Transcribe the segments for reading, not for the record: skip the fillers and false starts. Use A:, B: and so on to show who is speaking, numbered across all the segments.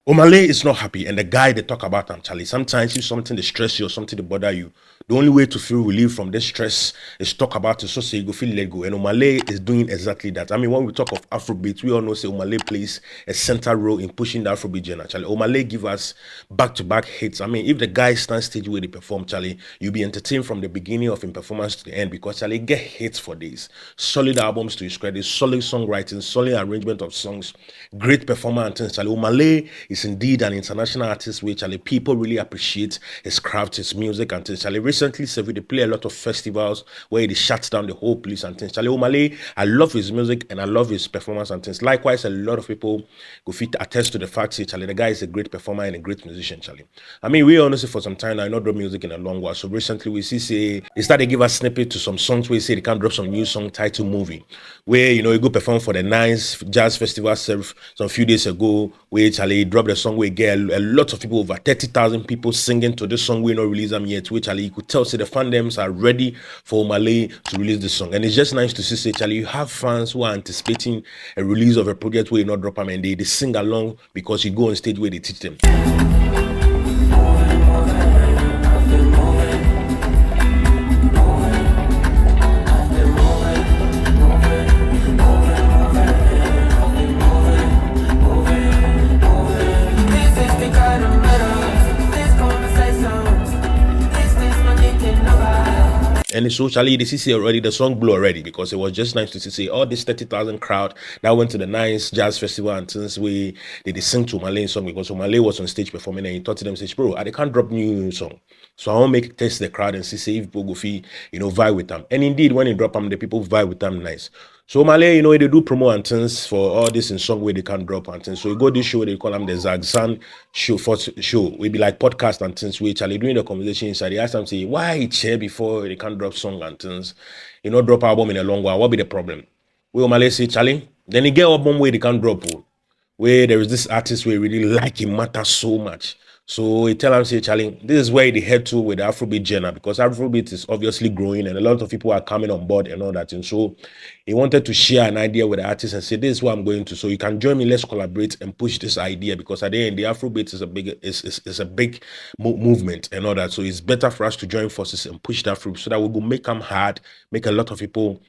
A: Omale is not happy, and the guy they talk about him, Charlie. Sometimes if something they stress you or something they bother you, the only way to feel relief from this stress is talk about it so say you go feel let go. And Omale is doing exactly that. I mean, when we talk of Afrobeats, we all know say Omale plays a central role in pushing the Afrobeat genre. Charlie, Omale give us back-to-back hits. I mean, if the guy stands stage where they perform, Charlie, you'll be entertained from the beginning of his performance to the end because Charlie get hits for days. Solid albums to his credit, solid songwriting, solid arrangement of songs, great performance and things. Charlie, Omale is indeed an international artist which Charlie people really appreciate his craft, his music and things. Charlie recently said they play a lot of festivals where he shuts down the whole place and things. Charlie Omale, I love his music and I love his performance and things. Likewise, a lot of people go fit attest to the fact that Charlie, the guy is a great performer and a great musician, Charlie. I mean, we honestly for some time now, I not drop music in a long while. So recently we see say they started to give us snippet to some songs where say they can't drop some new song title movie. Where you know you go perform for the Nice Jazz Festival some few days ago, where Charlie dropped a song where get a lot of people, over 30,000 people singing to this song. We not release them yet, which Charlie you could tell say the fandoms are ready for Omale to release this song. And it's just nice to see say Charlie, you have fans who are anticipating a release of a project where you not drop them and they sing along because you go on stage where they teach them. And so, Charlie, this is already, the song blew already because it was just nice to see all this 30,000 crowd that went to the Nice Jazz Festival and since they sing to Omale song because Omale was on stage performing and he thought to them, bro, I can't drop new song. So I want to make test the crowd and see if people go feel, vibe with them. And indeed, when he drop them, the people vibe with them nice. So Omale, they do promo and things for all this in song where they can't drop and things. So you go this show, they call them the Zagzan show. We be like podcast and things where Charlie doing the conversation inside. They ask them, say, why chair before they can't drop song and things? Drop album in a long while. What be the problem? We Omale say, Charlie, then he get album where they can't drop. Where there is this artist where really like him matter so much. So he tell him, say, Charlie, this is where they head to with the Afrobeat genre because Afrobeat is obviously growing and a lot of people are coming on board and all that. And so he wanted to share an idea with the artist and say, this is what I'm going to. So you can join me, let's collaborate and push this idea because at the end, the Afrobeat is a big movement and all that. So it's better for us to join forces and push that through so that we will make them hard, make a lot of people.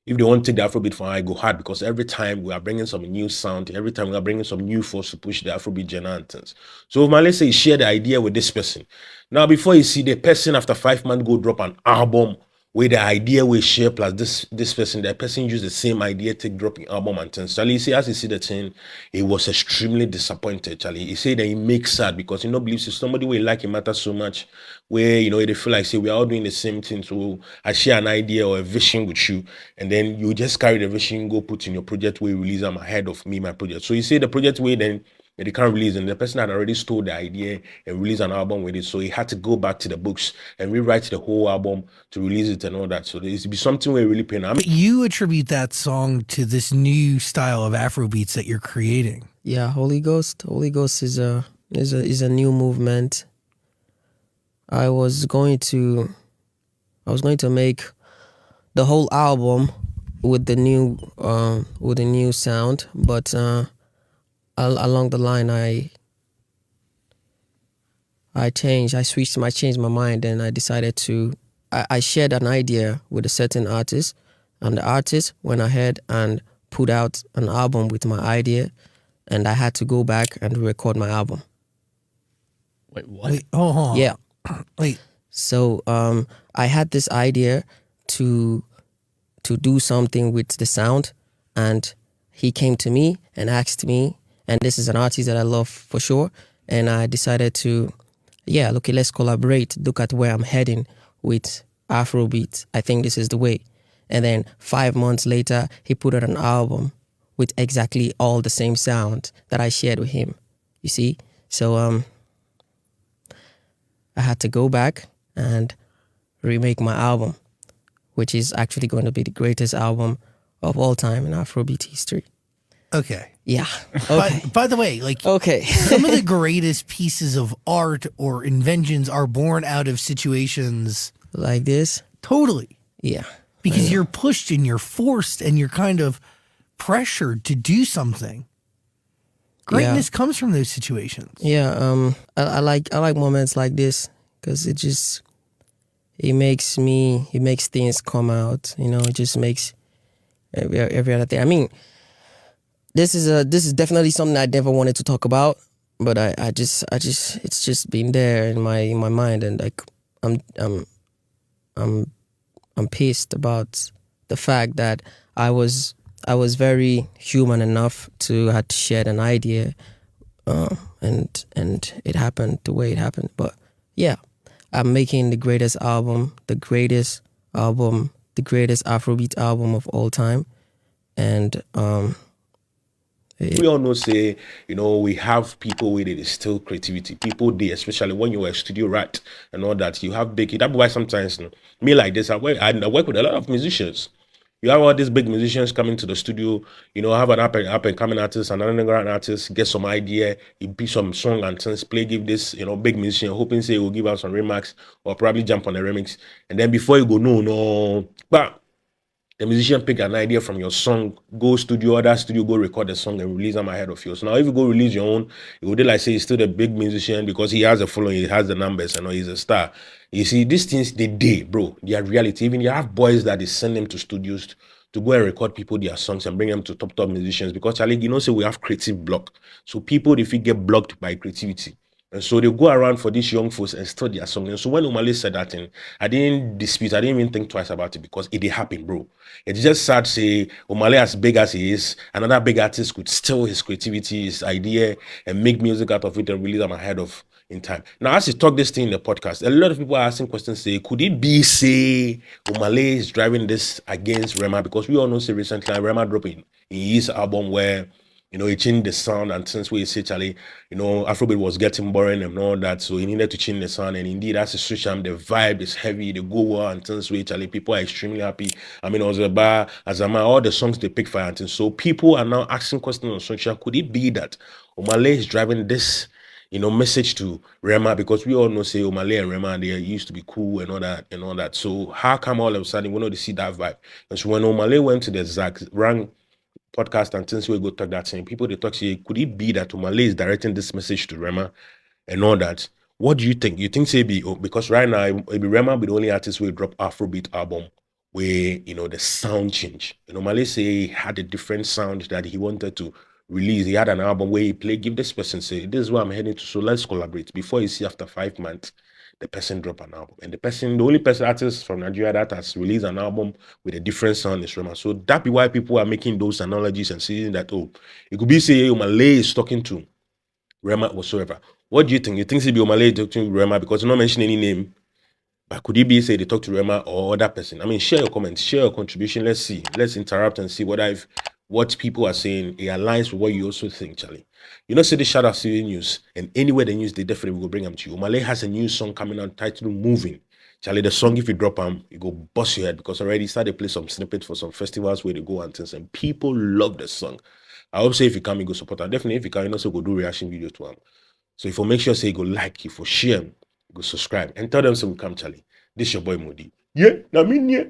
A: If they want to take the Afrobeat from I go hard because every time we are bringing some new sound, every time we are bringing some new force to push the Afrobeat genre and things. So let's say you share the idea with this person. Now, before you see the person after 5 months go drop an album where the idea we share plus this person, the person use the same idea, take dropping album and things. Charlie, see, as you see the thing, he was extremely disappointed, Charlie. He said that he makes sad because he believes if somebody will like him matter so much, where they feel like say we are all doing the same thing. So I share an idea or a vision with you, and then you just carry the vision, go put in your project where you release them ahead of me, my project. So you say the project where then they can't release, and the person had already stole the idea and release an album with it. So he had to go back to the books and rewrite the whole album to release it and all that. So there's be something where really pain. I mean,
B: you attribute that song to this new style of Afrobeats that you're creating.
C: Yeah, Holy Ghost. Holy Ghost is a new movement. I was going to make the whole album with the new sound, but along the line I changed my mind, and I decided to I shared an idea with a certain artist, and the artist went ahead and put out an album with my idea, and I had to go back and record my album.
A: Wait, what?
B: Wait, hold on.
C: Yeah.
B: Wait.
C: So I had this idea to do something with the sound, and he came to me and asked me, and this is an artist that I love for sure, and I decided to, okay, let's collaborate, look at where I'm heading with Afrobeat. I think this is the way. And then 5 months later, he put out an album with exactly all the same sound that I shared with him, you see? So I had to go back and remake my album, which is actually going to be the greatest album of all time in Afrobeat history.
B: Okay.
C: Yeah. Okay.
B: By the way,
C: okay.
B: some of the greatest pieces of art or inventions are born out of situations
C: like this.
B: Totally.
C: Yeah.
B: Because you're pushed and you're forced and you're kind of pressured to do something. Greatness comes from those situations.
C: Yeah, I like moments like this because it makes things come out. You know, it just makes every other thing. I mean, this is definitely something I never wanted to talk about, but I just it's just been there in my mind, and like I'm pissed about the fact that I was very human enough to had shared an idea, and it happened the way it happened. But yeah, I'm making the greatest Afrobeat album of all time, and
A: we all know, say, you know, we have people with it is still creativity. People there, especially when you were a studio rat and all that, you have big. That's why sometimes, me like this, I work with a lot of musicians. You have all these big musicians coming to the studio, you know, have an up and coming artist, an underground artist, get some idea, you pick some song and things, play, give this, you know, big musician, hoping say will give out some remix or probably jump on the remix. And then before you go, no, but the musician pick an idea from your song, go studio, other studio, go record the song and release them ahead of you. So now if you go release your own, it would like say he's still the big musician because he has a following, he has the numbers, and he's a star. You see, these things they bro. They are reality. Even you have boys that they send them to studios to go and record people their songs and bring them to top musicians because Charlie, you know, say we have creative block. So people if you get blocked by creativity. And so they go around for these young folks and study their song. And so when Omale said that thing, I didn't dispute, I didn't even think twice about it because it did happen, bro. It's just sad to say Omale, as big as he is, another big artist could steal his creativity, his idea, and make music out of it and release them ahead of in time. Now, as he talk this thing in the podcast, a lot of people are asking questions, say, could it be, say, Omale is driving this against Rema? Because we all know, say, recently, Rema dropping in his album where you know, he changed the sound, and since we say Charlie, you know, Afrobeat was getting boring and all that, so he needed to change the sound. And indeed, that's a switch. The vibe is heavy, the go well, and since we Charlie, people are extremely happy. I mean, Ozeba, Azama, all the songs they pick fire, and so people are now asking questions on social. Could it be that Omale is driving this, you know, message to Rema? Because we all know, say, Omale and Rema, they used to be cool and all that. So how come all of a sudden we know to see that vibe? And so when Omale went to the Zach rang podcast and since we go talk that thing, people they talk say, could it be that Omale is directing this message to Rema and all that? What do you think? You think say because right now it be Rema be the only artist will drop Afrobeat album where you know the sound change. And Omale say he had a different sound that he wanted to release. He had an album where he play, give this person say, this is where I'm heading to, so let's collaborate. Before you see after 5 months, the person drop an album. And the only person artist from Nigeria that has released an album with a different sound is Rema. So that be why people are making those analogies and saying that, oh, it could be say Omale is talking to Rema whatsoever. What do you think? You think it be Omale talking to Rema because you not mention any name? But could it be say they talk to Rema or other person? I mean, share your comments, share your contribution. Let's see. Let's interrupt and see what people are saying. It aligns with what you also think, Charlie. You know, say the Shadout TV news, and anywhere they news, they definitely will bring them to you. Omale has a new song coming out titled Moving. Charlie, the song, if you drop them, you go bust your head because already started to play some snippets for some festivals where they go and things, and people love the song. I hope say if you come, you go support them. Definitely, if you can, you also go do reaction video to them. So if you make sure say you go like, if you share, go subscribe, and tell them so we come, Charlie. This your boy Modi. Yeah, I mean, yeah.